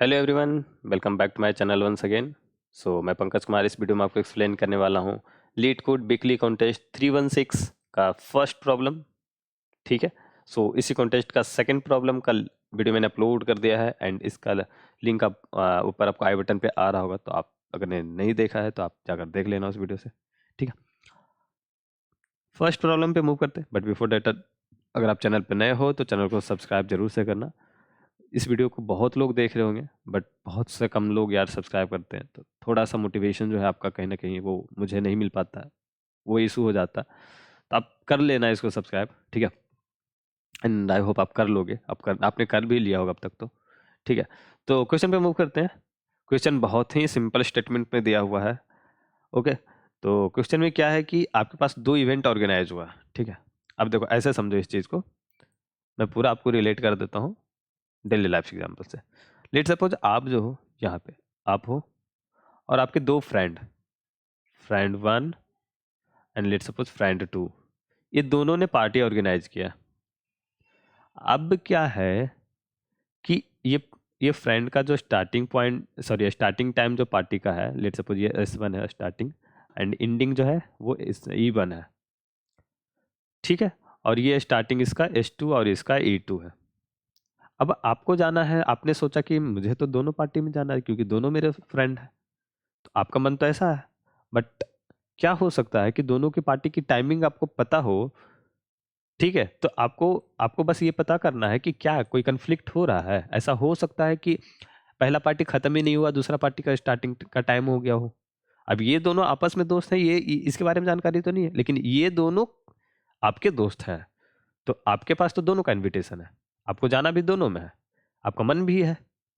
Hello everyone, welcome back to my channel once again. मैं पंकज कुमार इस video में आपको एक्सप्लेन करने वाला हूँ लीड कोड वीकली कॉन्टेस्ट 316 का फर्स्ट प्रॉब्लम। ठीक है। इसी कॉन्टेस्ट का सेकंड प्रॉब्लम का वीडियो मैंने अपलोड कर दिया है एंड इसका लिंक आप ऊपर आपको आई बटन पे आ रहा होगा, तो आप अगर नहीं देखा है तो आप जाकर देख लेना उस वीडियो से। ठीक है। फर्स्ट प्रॉब्लम पे मूव करते हैं, बट बिफोर डेट अगर आप चैनल पर नए हो तो चैनल को सब्सक्राइब जरूर से करना। इस वीडियो को बहुत लोग देख रहे होंगे बट बहुत से कम लोग यार सब्सक्राइब करते हैं, तो थोड़ा सा मोटिवेशन जो है आपका कहीं ना कहीं वो मुझे नहीं मिल पाता है, वो इशू हो जाता है। तो आप कर लेना इसको सब्सक्राइब, ठीक है। एंड आई होप आप कर लोगे, आपने कर भी लिया होगा अब तक तो। ठीक है। तो क्वेश्चन पे मूव करते हैं। क्वेश्चन बहुत ही सिंपल स्टेटमेंट में दिया हुआ है। ओके। तो क्वेश्चन में क्या है कि आपके पास दो इवेंट ऑर्गेनाइज हुआ। ठीक है। अब देखो ऐसे समझो इस चीज़ को, मैं पूरा आपको रिलेट कर देता हूँ डेली लाइफ एग्जाम्पल से। लेट सपोज आप जो हो यहाँ पे, आप हो और आपके दो friend, friend one and let suppose friend two, ये दोनों ने पार्टी ऑर्गेनाइज किया। अब क्या है कि ये फ्रेंड का जो starting point, sorry starting time जो पार्टी का है, लेट सपोज ये S1 है स्टार्टिंग, एंड एंडिंग जो है वो E1 है। ठीक है। और ये स्टार्टिंग इसका S2 और इसका E2 है। अब आपको जाना है, आपने सोचा कि मुझे तो दोनों पार्टी में जाना है क्योंकि दोनों मेरे फ्रेंड हैं, तो आपका मन तो ऐसा है। बट क्या हो सकता है कि दोनों की पार्टी की टाइमिंग आपको पता हो। ठीक है। तो आपको आपको बस ये पता करना है कि क्या कोई कंफ्लिक्ट हो रहा है। ऐसा हो सकता है कि पहला पार्टी खत्म ही नहीं हुआ, दूसरा पार्टी का स्टार्टिंग का टाइम हो गया हो। अब ये दोनों आपस में दोस्त हैं, इसके बारे में जानकारी तो नहीं है, लेकिन ये दोनों आपके दोस्त हैं। तो आपके पास तो दोनों का इनविटेशन है, आपको जाना भी दोनों में है, आपका मन भी है।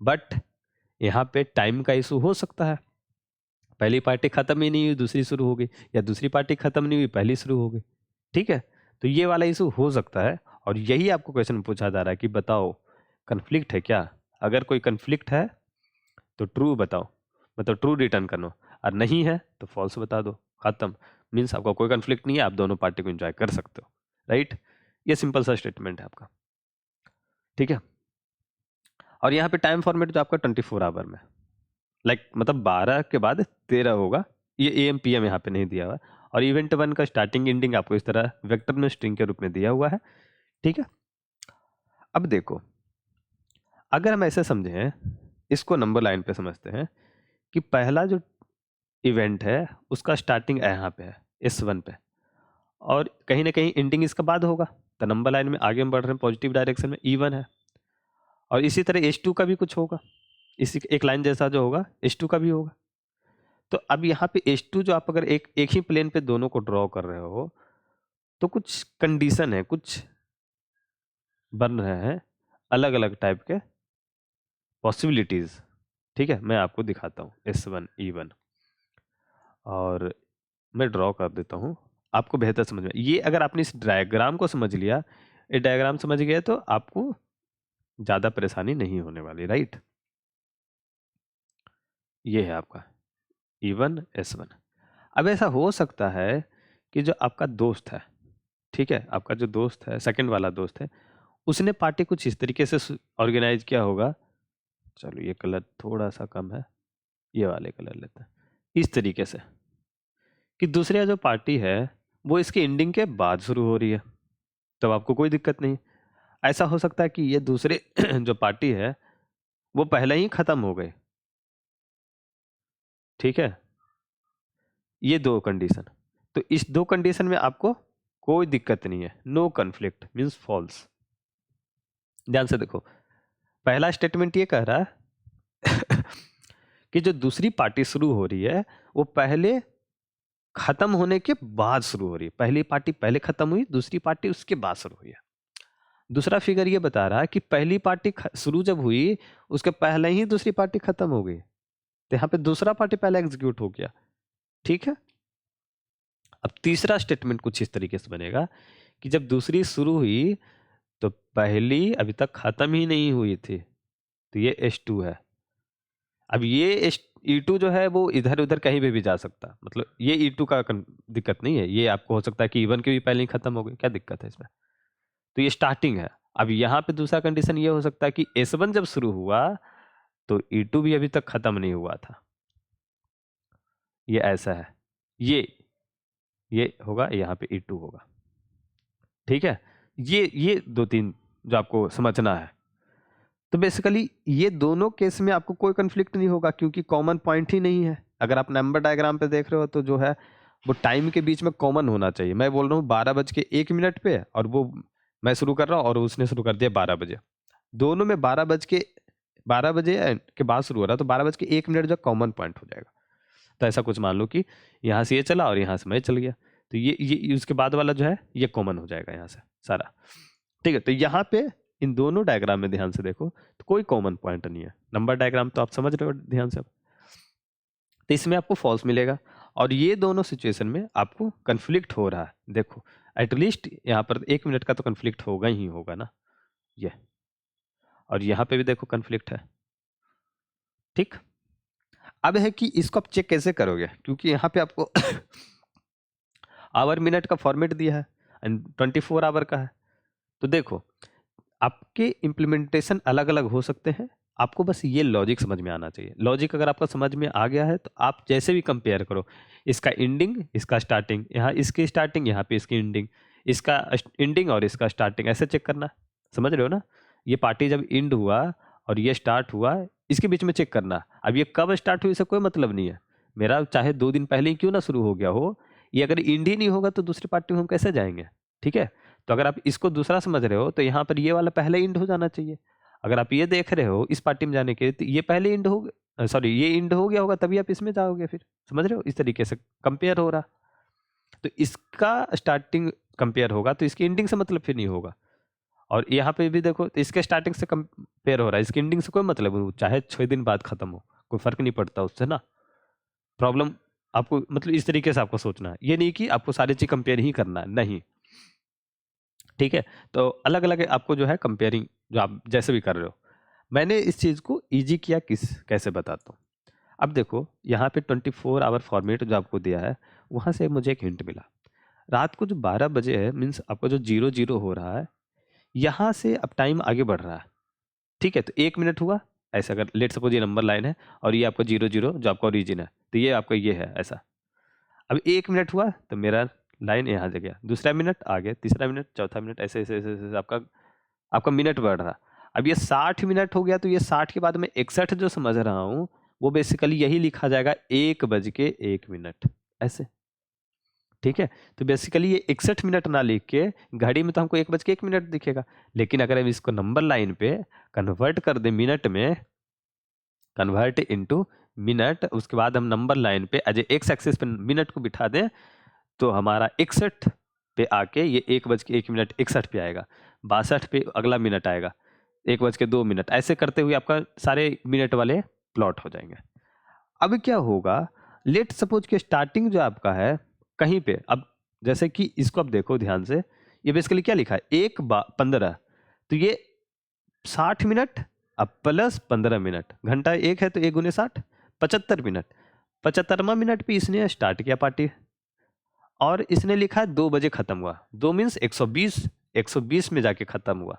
बट यहाँ पे टाइम का इशू हो सकता है, पहली पार्टी खत्म ही नहीं हुई दूसरी शुरू हो गई, या दूसरी पार्टी खत्म नहीं हुई पहली शुरू हो गई। ठीक है। तो ये वाला इशू हो सकता है, और यही आपको क्वेश्चन पूछा जा रहा है कि बताओ कन्फ्लिक्ट है क्या। अगर कोई कन्फ्लिक्ट है तो ट्रू बताओ, मतलब ट्रू रिटर्न करना, और नहीं है तो फॉल्स बता दो, खत्म। मीन्स आपका कोई कन्फ्लिक्ट नहीं है, आप दोनों पार्टी को एंजॉय कर सकते हो। राइट। ये सिंपल सा स्टेटमेंट है आपका। ठीक है। और यहाँ पे टाइम फॉर्मेट जो आपका 24 आवर में, मतलब 12 के बाद 13 होगा। ये AM PM यहाँ पे नहीं दिया हुआ है। और इवेंट वन का स्टार्टिंग एंडिंग आपको इस तरह वेक्टर में स्ट्रिंग के रूप में दिया हुआ है। ठीक है। अब देखो, अगर हम ऐसे समझें, इसको नंबर लाइन पे समझते हैं कि पहला जो इवेंट है उसका स्टार्टिंग यहाँ पे है S1 पे, और कहीं ना कहीं एंडिंग इसका बाद होगा। तो नंबर लाइन में आगे हम बढ़ रहे हैं पॉजिटिव डायरेक्शन में, E1 है। और इसी तरह S2 का भी कुछ होगा, इसी एक लाइन जैसा जो होगा S2 का भी होगा। तो अब यहाँ पे H2 जो आप अगर एक एक ही प्लेन पे दोनों को ड्रॉ कर रहे हो, तो कुछ कंडीशन है, कुछ बन रहे हैं अलग अलग टाइप के पॉसिबिलिटीज। ठीक है। मैं आपको दिखाता हूँ S1 E1, और मैं ड्रॉ कर देता हूँ आपको बेहतर समझ में। ये अगर आपने इस डायग्राम को समझ लिया, ये डायग्राम समझ गए, तो आपको ज़्यादा परेशानी नहीं होने वाली। राइट। ये है आपका E1 S1। अब ऐसा हो सकता है कि जो आपका दोस्त है, ठीक है, आपका जो दोस्त है, सेकंड वाला दोस्त है, उसने पार्टी कुछ इस तरीके से ऑर्गेनाइज किया होगा। चलो ये कलर थोड़ा सा कम है, ये वाले कलर लेते हैं। इस तरीके से कि दूसरी जो पार्टी है वो इसके एंडिंग के बाद शुरू हो रही है, तब आपको कोई दिक्कत नहीं। ऐसा हो सकता है कि ये दूसरे जो पार्टी है वो पहले ही खत्म हो गए। ठीक है। ये दो कंडीशन, तो इस दो कंडीशन में आपको कोई दिक्कत नहीं है, नो कन्फ्लिक्ट मीन्स फॉल्स। ध्यान से देखो, पहला स्टेटमेंट ये कह रहा है कि जो दूसरी पार्टी शुरू हो रही है वो पहले खत्म होने के बाद शुरू हो रही है। पहली पार्टी पहले खत्म हुई, दूसरी पार्टी उसके बाद शुरू हुई है। दूसरा फिगर ये बता रहा है कि पहली पार्टी शुरू जब हुई उसके पहले ही दूसरी पार्टी खत्म हो गई, तो यहाँ पे दूसरा पार्टी पहले एग्जीक्यूट हो गया। ठीक है। अब तीसरा स्टेटमेंट कुछ इस तरीके से बनेगा कि जब दूसरी शुरू हुई तो पहली अभी तक खत्म ही नहीं हुई थी, तो ये S2 है। अब ये E2 जो है वो इधर उधर कहीं भी जा सकता, मतलब ये E2 का दिक्कत नहीं है। ये आपको हो सकता है कि E1 के भी पहले ही खत्म हो गई, क्या दिक्कत है इसमें। तो ये स्टार्टिंग है। अब यहाँ पे दूसरा कंडीशन ये हो सकता है कि S1 जब शुरू हुआ तो E2 भी अभी तक खत्म नहीं हुआ था। ये ऐसा है, ये होगा, यहाँ पे E2 होगा। ठीक है, ये दो तीन जो आपको समझना है। तो बेसिकली ये दोनों केस में आपको कोई कंफ्लिक्ट नहीं होगा, क्योंकि कॉमन पॉइंट ही नहीं है। अगर आप नंबर डायग्राम पे देख रहे हो तो जो है वो टाइम के बीच में कॉमन होना चाहिए। मैं बोल रहा हूँ 12:01 पे, और वो मैं शुरू कर रहा हूँ और उसने शुरू कर दिया 12 बजे। दोनों में 12 बजे के बाद शुरू हो रहा है, तो 12:01 जो कॉमन पॉइंट हो जाएगा। तो ऐसा कुछ मान लो कि यहाँ से ये चला और यहाँ से मैं चल गया, तो ये उसके बाद वाला जो है ये कॉमन हो जाएगा यहाँ से सारा। ठीक है, तो यहाँ पे इन दोनों डायग्राम में ध्यान से देखो तो कोई कॉमन पॉइंट नहीं है। नंबर डायग्राम तो आप समझ रहे हो ध्यान से, तो इसमें आपको फॉल्स मिलेगा। और ये दोनों सिचुएशन में आपको कंफ्लिक्ट हो रहा है, देखो एटलीस्ट यहाँ पर 1 मिनट का तो कंफ्लिक्ट होगा ही होगा ना, ये। और यहाँ पे भी देखो कंफ्लिक्ट है। ठीक, अब है कि इसको आप चेक कैसे करोगे, क्योंकि यहाँ पे आपको आवर मिनट का फॉर्मेट दिया है एंड 24 आवर का है। तो देखो आपके इम्प्लीमेंटेशन अलग अलग हो सकते हैं, आपको बस ये लॉजिक समझ में आना चाहिए। लॉजिक अगर आपका समझ में आ गया है तो आप जैसे भी कंपेयर करो, इसका एंडिंग इसका स्टार्टिंग, यहाँ इसकी स्टार्टिंग यहाँ पे इसकी एंडिंग, इसका एंडिंग और इसका स्टार्टिंग, ऐसे चेक करना। समझ रहे हो ना, ये पार्टी जब एंड हुआ और ये स्टार्ट हुआ, इसके बीच में चेक करना। अब ये कब स्टार्ट हुई इससे कोई मतलब नहीं है मेरा, चाहे 2 दिन पहले ही क्यों ना शुरू हो गया हो, ये अगर एंड ही नहीं होगा तो दूसरी पार्टी में हम कैसे जाएंगे। ठीक है, तो अगर आप इसको दूसरा समझ रहे हो तो यहाँ पर ये वाला पहले इंड हो जाना चाहिए। अगर आप ये देख रहे हो इस पार्टी में जाने के, तो ये पहले इंड हो, सॉरी ये इंड हो गया होगा तभी आप इसमें जाओगे फिर। समझ रहे हो, इस तरीके से कंपेयर हो रहा। तो इसका स्टार्टिंग कंपेयर होगा तो इसकी एंडिंग से मतलब फिर नहीं होगा। और यहाँ पे भी देखो तो इसके स्टार्टिंग से कंपेयर हो रहा है, इसकी एंडिंग से कोई मतलब नहीं, चाहे 6 दिन बाद खत्म हो, कोई फर्क नहीं पड़ता उससे ना। प्रॉब्लम आपको मतलब इस तरीके से आपको सोचना है, ये नहीं कि आपको सारी चीज कंपेयर ही करना है, नहीं। ठीक है, तो अलग अलग आपको जो है कंपेयरिंग जो आप जैसे भी कर रहे हो। मैंने इस चीज़ को इजी किया कैसे बताता हूँ। अब देखो यहाँ पे 24 आवर फॉर्मेट जो आपको दिया है, वहाँ से मुझे एक हिंट मिला। रात को जो 12 बजे है, मीन्स आपको जो 0 0 हो रहा है, यहाँ से अब टाइम आगे बढ़ रहा है। ठीक है, तो 1 मिनट हुआ ऐसा, अगर लेट सपोज ये नंबर लाइन है और ये आपका 0 0 जो आपका ओरिजिन है, तो ये आपका ये है ऐसा। अब 1 मिनट हुआ तो मेरा लाइन यहाँ से गया, दूसरा मिनट आ गया, तीसरा मिनट, चौथा मिनट, ऐसे ऐसे ऐसे ऐसे आपका आपका मिनट बढ़ रहा। अब ये 60 मिनट हो गया, तो ये 60 के बाद में 61 जो समझ रहा हूँ, वो बेसिकली यही लिखा जाएगा 1:01 ऐसे। ठीक है, तो बेसिकली ये 61 मिनट ना लिख के घड़ी में तो हमको 1:01 दिखेगा, लेकिन अगर हम इसको नंबर लाइन पे कन्वर्ट कर दे मिनट में, कन्वर्ट इनटू मिनट, उसके बाद हम नंबर लाइन पे एज एक्स एक्सिस पे मिनट को बिठा दें, तो हमारा 61 पे आके ये 1:01 पे आएगा, 62 पे अगला मिनट आएगा, 1:02, ऐसे करते हुए आपका सारे मिनट वाले प्लॉट हो जाएंगे। अब क्या होगा, लेट सपोज के स्टार्टिंग जो आपका है कहीं पे, अब जैसे कि इसको आप देखो ध्यान से, ये बेसिकली क्या लिखा है 1:15, तो ये 60 मिनट अब प्लस 15 मिनट, घंटा एक है तो 1 × 60 75 मिनट, 75वां मिनट पे इसने स्टार्ट किया पार्टी, और इसने लिखा है 2 बजे खत्म हुआ, 2 मीन्स 120, 120 में जाके खत्म हुआ।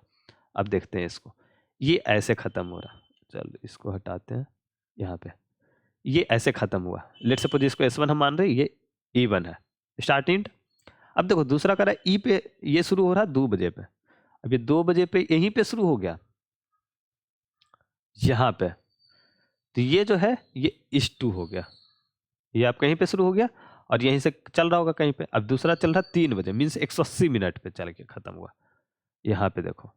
अब देखते हैं इसको, ये ऐसे खत्म हो रहा, चलो इसको हटाते हैं, यहाँ पे ये ऐसे खत्म हुआ। लेट सपोज इसको S1 हम मान रहे हैं, ये E1 है स्टार्ट इंट। अब देखो दूसरा कह रहा है ई पे, ये शुरू हो रहा है 2 बजे पे, अब ये 2 बजे पे यहीं पे शुरू हो गया यहाँ पे, तो ये जो है ये इस 2 हो गया, ये आप कहीं पे शुरू हो गया और यहीं से चल रहा होगा कहीं पे। अब दूसरा चल रहा 3 बजे, मीन्स 180 मिनट पे चल के खत्म हुआ, यहाँ पे देखो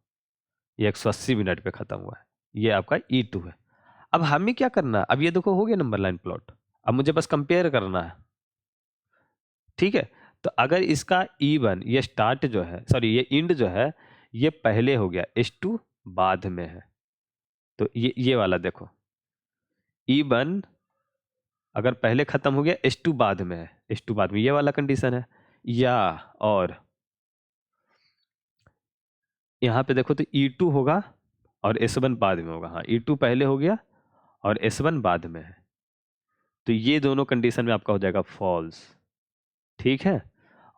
ये 180 मिनट पे खत्म हुआ है, ये आपका E2 है। अब हमें क्या करना है, अब ये देखो हो गया नंबर लाइन प्लॉट, अब मुझे बस कंपेयर करना है। ठीक है, तो अगर इसका E1 ये स्टार्ट जो है, सॉरी ये इंड जो है, ये पहले हो गया, S2 बाद में है, तो ये वाला देखो E1 अगर पहले खत्म हो गया, S2 बाद में है, S2 बाद में, ये वाला कंडीशन है। या और यहाँ पे देखो तो E2 होगा और S1 बाद में होगा, हाँ E2 पहले हो गया और S1 बाद में है, तो ये दोनों कंडीशन में आपका हो जाएगा फॉल्स। ठीक है,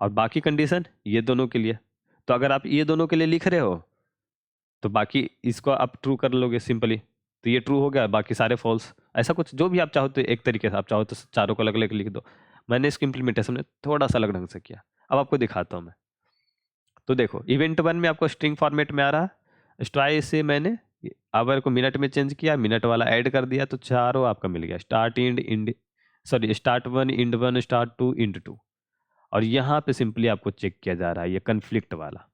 और बाकी कंडीशन ये दोनों के लिए, तो अगर आप ये दोनों के लिए लिख रहे हो तो बाकी इसको आप ट्रू कर लोगे सिंपली, तो ये ट्रू हो गया, बाकी सारे फॉल्स। ऐसा कुछ जो भी आप चाहो तो एक तरीके से, आप चाहो तो चारों को अलग अलग लिख दो। मैंने इसको इम्प्लीमेंटेशन में थोड़ा सा अलग ढंग से किया, अब आपको दिखाता हूँ मैं। तो देखो इवेंट 1 में आपको स्ट्रिंग फॉर्मेट में आ रहा है, ट्राई से मैंने आवर को मिनट में चेंज किया, मिनट वाला ऐड कर दिया, तो चारों आपका मिल गया, start end sorry start 1 end 1 start 2 end 2। और यहाँ पे सिंपली आपको चेक किया जा रहा है ये कन्फ्लिक्ट वाला।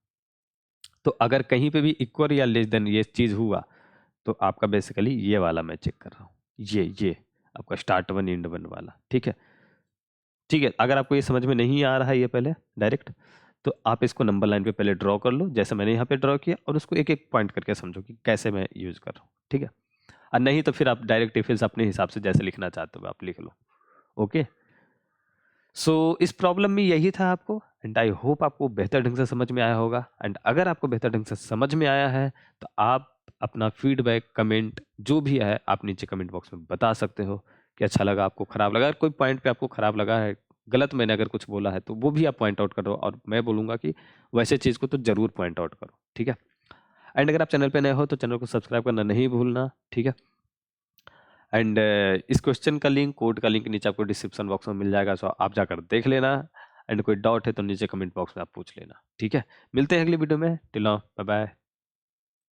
तो अगर कहीं पे भी इक्वल या लेस देन ये चीज़ हुआ तो आपका बेसिकली ये वाला मैं चेक कर रहा हूँ, ये आपका स्टार्ट 1 इंड 1 वाला। ठीक है, ठीक है। अगर आपको ये समझ में नहीं आ रहा है ये पहले डायरेक्ट, तो आप इसको नंबर लाइन पे पहले ड्रॉ कर लो, जैसे मैंने यहाँ पे ड्रॉ किया, और उसको एक एक पॉइंट करके समझो कि कैसे मैं यूज़ कर रहा हूँ। ठीक है, और नहीं तो फिर आप डायरेक्ट इफेल्स अपने हिसाब से जैसे लिखना चाहते हो आप लिख लो। ओके, सो इस प्रॉब्लम में यही था आपको, एंड आई होप आपको बेहतर ढंग से समझ में आया होगा। एंड अगर आपको बेहतर ढंग से समझ में आया है तो आप अपना फीडबैक कमेंट जो भी है आप नीचे कमेंट बॉक्स में बता सकते हो कि अच्छा लगा, आपको खराब लगा। अगर कोई पॉइंट पे आपको खराब लगा है, गलत मैंने अगर कुछ बोला है, तो वो भी आप पॉइंट आउट करो, और मैं बोलूँगा कि वैसे चीज़ को तो ज़रूर पॉइंट आउट करो। ठीक है, एंड अगर आप चैनल पे नए हो तो चैनल को सब्सक्राइब करना नहीं भूलना। ठीक है, एंड इस क्वेश्चन का लिंक, कोड का लिंक नीचे आपको डिस्क्रिप्शन बॉक्स में मिल जाएगा, सो आप जाकर देख लेना। एंड कोई डाउट है तो नीचे कमेंट बॉक्स में आप पूछ लेना। ठीक है, मिलते हैं अगली वीडियो में, टिल नाउ बाय बाय।